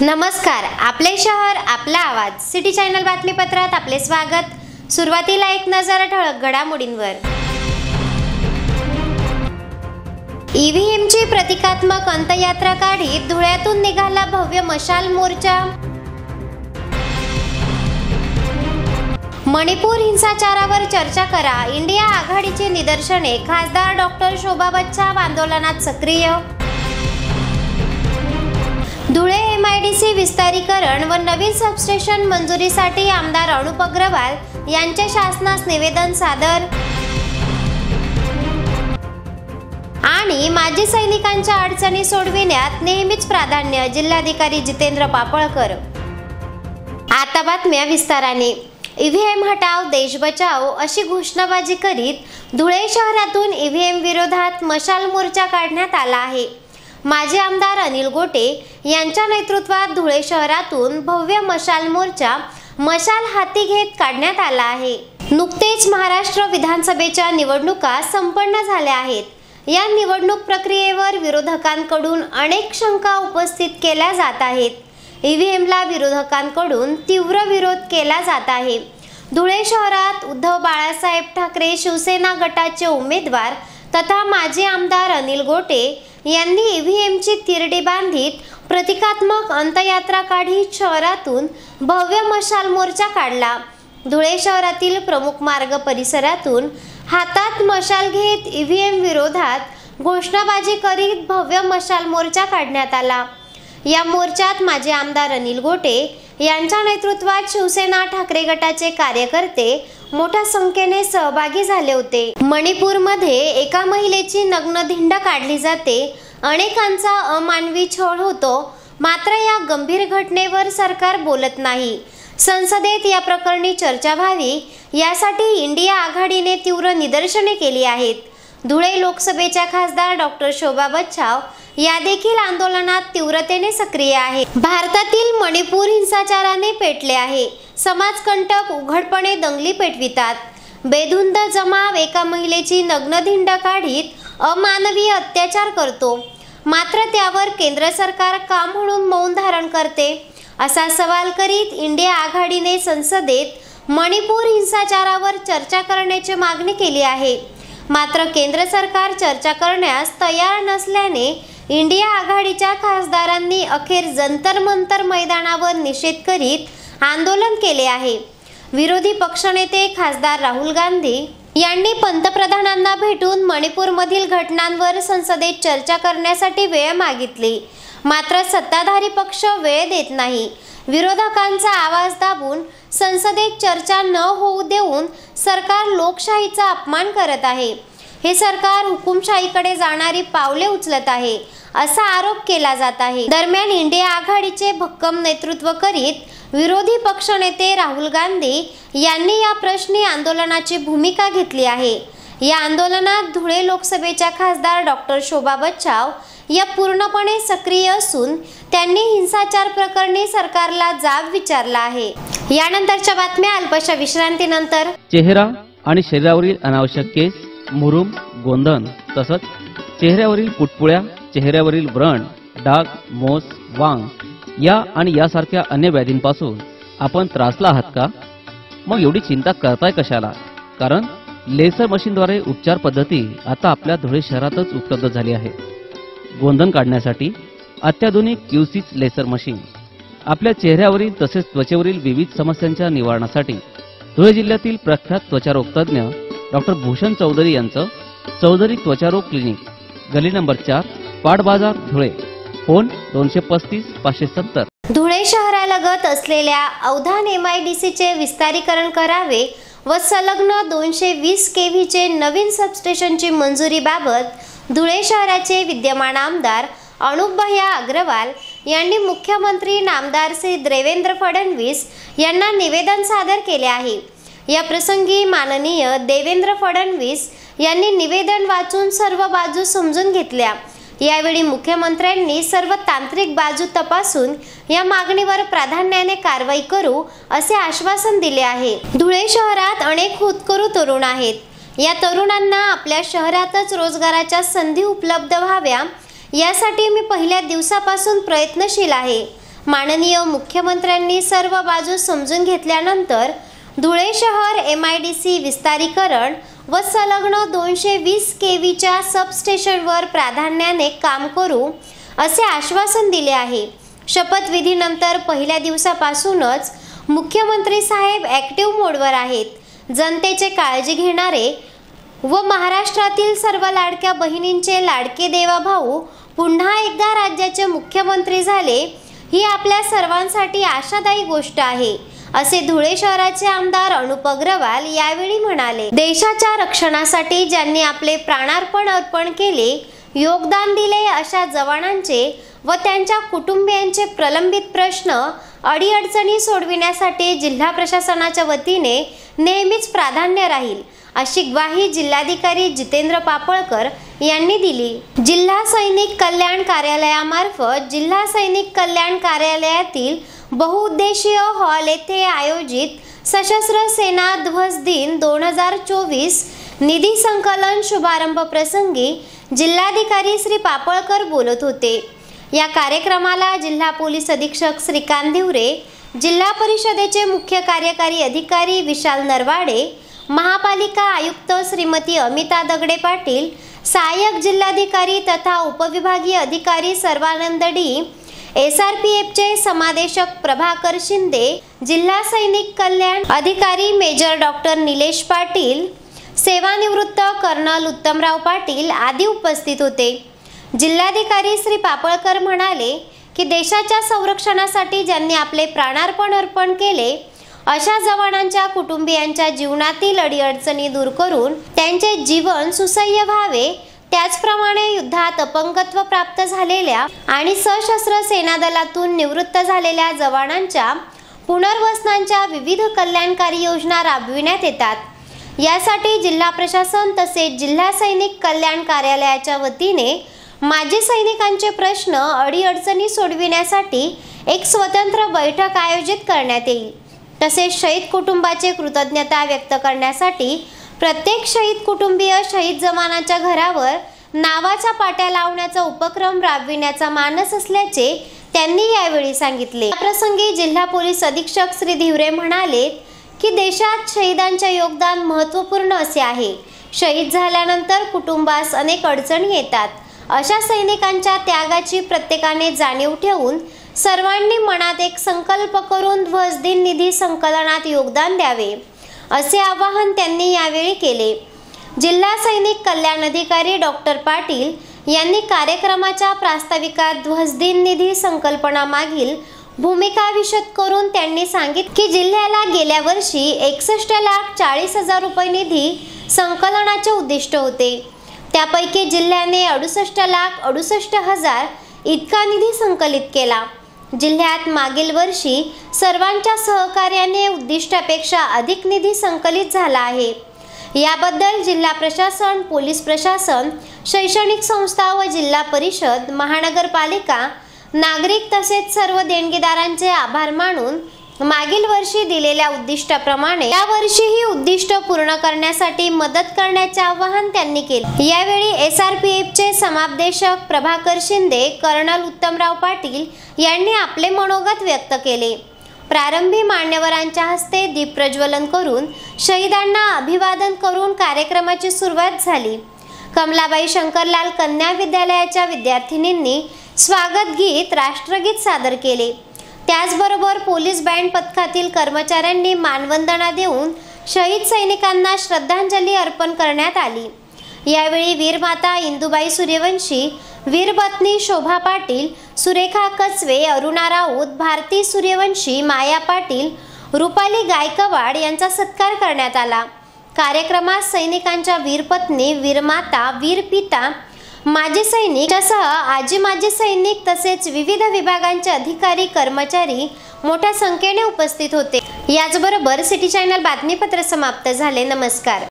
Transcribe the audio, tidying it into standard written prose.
नमस्कार, आपले शहर आपला आवाज सिटी चॅनल बातमीपत्रात आपले स्वागत। सुरुवातीला एक नजर ठळक घडामोडींवर। ईव्हीएमची प्रतिकात्मक अंतयात्रा काढीत धुळ्यातून निघाला भव्य मशाल मोर्चा। मणिपूर हिंसाचारावर चर्चा करा, इंडिया आघाडीची निदर्शने, खासदार डॉक्टर शोभा बच्छाव आंदोलनात सक्रिय। धुळे एमआयडीसी विस्तारीकरण व नवीन सबस्टेशन मंजुरीसाठी आमदार अनुप अग्रवाल यांचे शासनास निवेदन सादर। आणि माजी सैनिकांच्या अडचणी सोडविण्यात नेहमीच प्राधान्य, जिल्हाधिकारी जितेंद्र पापळकर। आता बातम्या विस्ताराने। ईव्हीएम हटाव देश बचाओ अशी घोषणाबाजी करीत धुळे शहरातून ईव्हीएम विरोधात मशाल मोर्चा काढण्यात आला आहे। माजी आमदार अनिल गोटे यांच्या नेतृत्वात धुळे शहरातून भव्य मशाल मोर्चा मशाल हाती घेत काढण्यात आला आहे। नुकतेच महाराष्ट्र विधानसभेच्या निवडणुका संपन्न झाल्या आहेत। या निवडणूक प्रक्रियेवर विरोधकांकडून अनेक शंका उपस्थित केल्या जात आहेत। ईव्हीएमला विरोधकांकडून तीव्र विरोध केला जात आहे। धुळे शहरात उद्धव बाळासाहेब ठाकरे शिवसेना गटाचे उमेदवार तथा माजी आमदार अनिल गोटे यांनी ईव्हीएमची तिरडी बांधित प्रतिकात्मक अंतयात्रा काढीत शहरातून भव्य मशाल मोर्चा काढला। धुळे शहरातील प्रमुख मार्ग परिसरातून हातात मशाल घेत ईव्हीएम विरोधात घोषणाबाजी करीत भव्य मशाल मोर्चा काढण्यात आला। या मोर्चात माजी आमदार अनिल गोटे यांच्या नेतृत्वात शिवसेना ठाकरे गटाचे कार्यकर्ते मोठ्या संख्येने सहभागी झाले होते। मणिपूरमध्ये एका महिलेची नग्न धिंड काढली जाते, अनेकांचा अमानवी छळ होतो, मात्र या गंभीर घटनेवर सरकार बोलत नाही। संसदेत या प्रकरणी चर्चा व्हावी यासाठी इंडिया आघाडीने तीव्र निदर्शने केली आहेत। धुळे लोकसभेच्या खासदार डॉक्टर शोभा बच्छाव या देखील आंदोलनात तीव्रतेने सक्रिय आहे। भारतातील मणिपूर हिंसाचाराने पेटले आहे। समाजकंटक उघडपणे दंगली पेटवितात। बेधुंद जमाव एका महिलेची नग्न धिंड काढीत अमानवीय अत्याचार करतो, मात्र त्यावर केंद्र सरकार का म्हणून मौन धारण करते, असा सवाल करीत इंडिया आघाडीने संसदेत मणिपूर हिंसाचारावर चर्चा करण्याची मागणी केली आहे। मात्र केंद्र सरकार चर्चा करण्यास तयार नसल्याने इंडिया आघाडीच्या खासदारांनी अखेर जंतर मंतर मैदानावर निषेध करीत आंदोलन केले आहे। विरोधी पक्षनेते खासदार राहुल गांधी यांनी पंतप्रधानांना भेटून मणिपूरमधील घटनांवर संसदेत चर्चा करण्यासाठी वेळ मागितली, मात्र सत्ताधारी पक्ष वेळ देत नाही। विरोधकांचा आवाज दाबून संसदेत चर्चा न होऊ देऊन सरकार लोकशाहीचा अपमान करत आहे। हे सरकार हुकुमशाहीकडे जाणारी पावले उचलत आहे, असा आरोप केला जात आहे। दरम्यान इंडिया आघाडीचे भक्कम नेतृत्व करीत विरोधी पक्षनेते राहुल गांधी यांनी या प्रश्नी आंदोलनाची भूमिका घेतली आहे। या आंदोलनात धुळे लोकसभेच्या खासदार डॉक्टर शोभा बच्छाव या पूर्णपणे सक्रिय असून त्यांनी हिंसाचार प्रकरणी सरकारला जाब विचारला आहे। यानंतरच्या बातम्या अल्पशा विश्रांतीनंतर। चेहरा आणि शरीरावरील अनावश्यक केस, मुरुम, गोंधन तसंच चेहऱ्यावरील पुटपुळ्या, चेहऱ्यावरील व्रण, डाग, मोस, वांग या आणि यासारख्या अन्य व्याधींपासून आपण त्रासला आहात का? मग एवढी चिंता करताय कशाला? कारण लेसर मशीनद्वारे उपचार पद्धती आता आपल्या धुळे शहरातच उपलब्ध झाली आहे। गोंधन काढण्यासाठी अत्याधुनिक क्यूसिस लेसर मशीन, आपल्या चेहऱ्यावरील तसेच त्वचेवरील विविध समस्यांच्या निवारणासाठी धुळे जिल्ह्यातील प्रख्यात त्वचारोग तज्ञ डॉक्टर भूषण चौधरी यांचं चौधरी त्वचारोग क्लिनिक, गली नंबर 4, पाट बाजार, धुळे। फोन 235 570। धुळे शहरालगत असलेल्या अवधान एमआयडीसीचे विस्तारीकरण करावे व संलग्न 220 केव्हीचे नवीन सबस्टेशनची मंजुरीबाबत धुळे शहराचे विद्यमान आमदार अनुप भैया अग्रवाल यांनी मुख्यमंत्री नामदार श्री देवेंद्र फडणवीस यांना निवेदन सादर केले आहे। या प्रसंगी माननीय देवेंद्र फडणवीस यांनी निवेदन वाचून सर्व बाजू समजून घेतल्या। यावेळी मुख्यमंत्र्यांनी सर्व तांत्रिक बाजू तपासून या मागणीवर प्राधान्याने कारवाई करू असे आश्वासन दिले आहे। धुळे शहरात अनेक होतकरू तरुण आहेत। या तरुणांना आपल्या शहरातच रोजगाराच्या संधी उपलब्ध व्हाव्या यासाठी मी पहिल्या दिवसापासून प्रयत्नशील आहे। माननीय मुख्यमंत्र्यांनी सर्व बाजू समजून घेतल्यानंतर धुळे शहर MIDC विस्तारीकरण व संलग्न 220 kVच्या सबस्टेशनवर प्राधान्याने काम करू असे आश्वासन दिले आहे। शपथविधीनंतर पहिल्या दिवसापासूनच मुख्यमंत्री साहेब ॲक्टिव्ह मोडवर आहेत। जनतेचे काळजी घेणारे व महाराष्ट्रातील सर्व लाडक्या बहिणींचे लाडके देवाभाऊ पुन्हा एकदा राज्याचे मुख्यमंत्री झाले ही आपल्या सर्वांसाठी आशादायी गोष्ट आहे, असे धुळे शहराचे आमदार अनुप अग्रवाल यावेळी म्हणाले। देशाच्या रक्षणासाठी ज्यांनी आपले प्राणार्पण अर्पण केले, योगदान दिले अशा जवानांचे व त्यांच्या कुटुंबियांचे प्रलंबित प्रश्न अडीअडचणी सोडविण्यासाठी जिल्हा प्रशासनाच्या वतीने नेहमीच प्राधान्य राहील, अशी ग्वाही जिल्हाधिकारी जितेंद्र पापळकर यांनी दिली। जिल्हा सैनिक कल्याण कार्यालयामार्फत जिल्हा सैनिक कल्याण कार्यालयातील बहुउद्देशीय हॉल येथे आयोजित सशस्त्र सेना ध्वज दिन 2024 निधी संकलन शुभारंभ प्रसंगी जिल्हाधिकारी श्री पापळकर बोलत होते। या कार्यक्रमाला जिल्हा पोलीस अधीक्षक श्रीकांत धिवरे, जिल्हा परिषदेचे मुख्य कार्यकारी अधिकारी विशाल नरवाडे, महापालिका आयुक्त श्रीमती अमिता दगडे पाटील, सहाय्यक जिल्हाधिकारी तथा उपविभागीय अधिकारी सर्वानंद डी, SRPFचे समादेशक प्रभाकर शिंदे, जिल्हा सैनिक कल्याण अधिकारी मेजर डॉक्टर निलेश पाटील, सेवानिवृत्त कर्नल उत्तमराव पाटील आदी उपस्थित होते। जिल्हाधिकारी श्री पापळकर म्हणाले की देशाच्या संरक्षणासाठी ज्यांनी आपले प्राणार्पण अर्पण केले अशा जवानांच्या कुटुंबियांच्या जीवनातील अडीअडचणी दूर करून त्यांचे जीवन सुसह्य व्हावे, त्याचप्रमाणे युद्धात अपंगत्व प्राप्त झालेल्या आणि सशस्त्र सेना दलातून निवृत्त झालेल्या जवानांच्या पुनर्वसनांच्या विविध कल्याणकारी योजना राबविण्यात येतात। यासाठी जिल्हा प्रशासन तसेच जिल्हा सैनिक कल्याण कार्यालयाच्या वतीने माजी सैनिकांचे प्रश्न अडीअडचणी सोडविण्यासाठी एक स्वतंत्र बैठक आयोजित करण्यात येईल। तसेच शहीद कुटुंबाचे कृतज्ञता व्यक्त करण्यासाठी प्रत्येक शहीद कुटुंबीय शहीद जवानाच्या घरावर नावाच्या पाट्या लावण्याचा उपक्रम राबविण्याचा मानस असल्याचे त्यांनी यावेळी सांगितले। या प्रसंगी जिल्हा पोलीस अधीक्षक श्री धिवरे म्हणाले की देशात शहीदांचे योगदान महत्त्वपूर्ण असे आहे। शहीद झाल्यानंतर कुटुंबास अनेक अडचणी येतात। अशा सैनिकांच्या त्यागाची प्रत्येकाने जाणीव ठेवून सर्वांनी मनात एक संकल्प करून ध्वजदिन निधी संकलनात योगदान द्यावे, असे आवाहन त्यांनी यावेळी केले। जिल्हा सैनिक कल्याण अधिकारी डॉक्टर पाटील यांनी कार्यक्रमाच्या प्रास्ताविकात ध्वजदिन निधी संकल्पनामागील भूमिका विशद करून त्यांनी सांगितले की जिल्ह्याला गेल्या वर्षी 61,40,000 रुपये निधी संकलनाचे उद्दिष्ट होते। त्यापैकी जिल्ह्याने 68,68,000 इतका निधी संकलित केला। जिल्ह्यात मागील वर्षी सर्वांच्या सहकार्याने उद्दिष्टापेक्षा अधिक निधी संकलित झाला आहे। याबद्दल जिल्हा प्रशासन, पोलीस प्रशासन, शैक्षणिक संस्था व जिल्हा परिषद, महानगरपालिका, नागरिक तसेच सर्व देणगीदारांचे आभार मानून मागील वर्षी दिलेल्या उद्दिष्टाप्रमाणे या वर्षीही उद्दिष्ट पूर्ण करण्यासाठी मदत करण्याचे आवाहन त्यांनी केले। यावेळी SRPFचे समादेशक प्रभाकर शिंदे, कर्नल उत्तमराव पाटील यांनी आपले मनोगत व्यक्त केले। प्रारंभी मान्यवरांच्या हस्ते दीप प्रज्वलन करून शहीदांना अभिवादन करून कार्यक्रमाची सुरुवात झाली। कमलाबाई शंकरलाल कन्या विद्यालयाच्या विद्यार्थिनींनी स्वागत गीत, राष्ट्रगीत सादर केले। त्याचबरोबर पोलीस बँड पथकातील कर्मचाऱ्यांनी मानवंदना देऊन शहीद सैनिकांना श्रद्धांजली अर्पण करण्यात आली। यावेळी वीरमाता इंदुबाई सूर्यवंशी, वीरपत्नी शोभा पाटील, सुरेखा कचवे, अरुणा राऊत, भारती सूर्यवंशी, माया पाटील, रुपाली गायकवाड यांचा सत्कार करण्यात आला। कार्यक्रमात सैनिकांच्या वीरपत्नी, वीरमाता, वीरपिता, माजी सैनिक सह आजी माजी सैनिक तसेच विविध विभागांचे अधिकारी कर्मचारी मोठ्या संख्येने उपस्थित होते। याचबरोबर सिटी चॅनल बातमीपत्र समाप्त झाले। नमस्कार।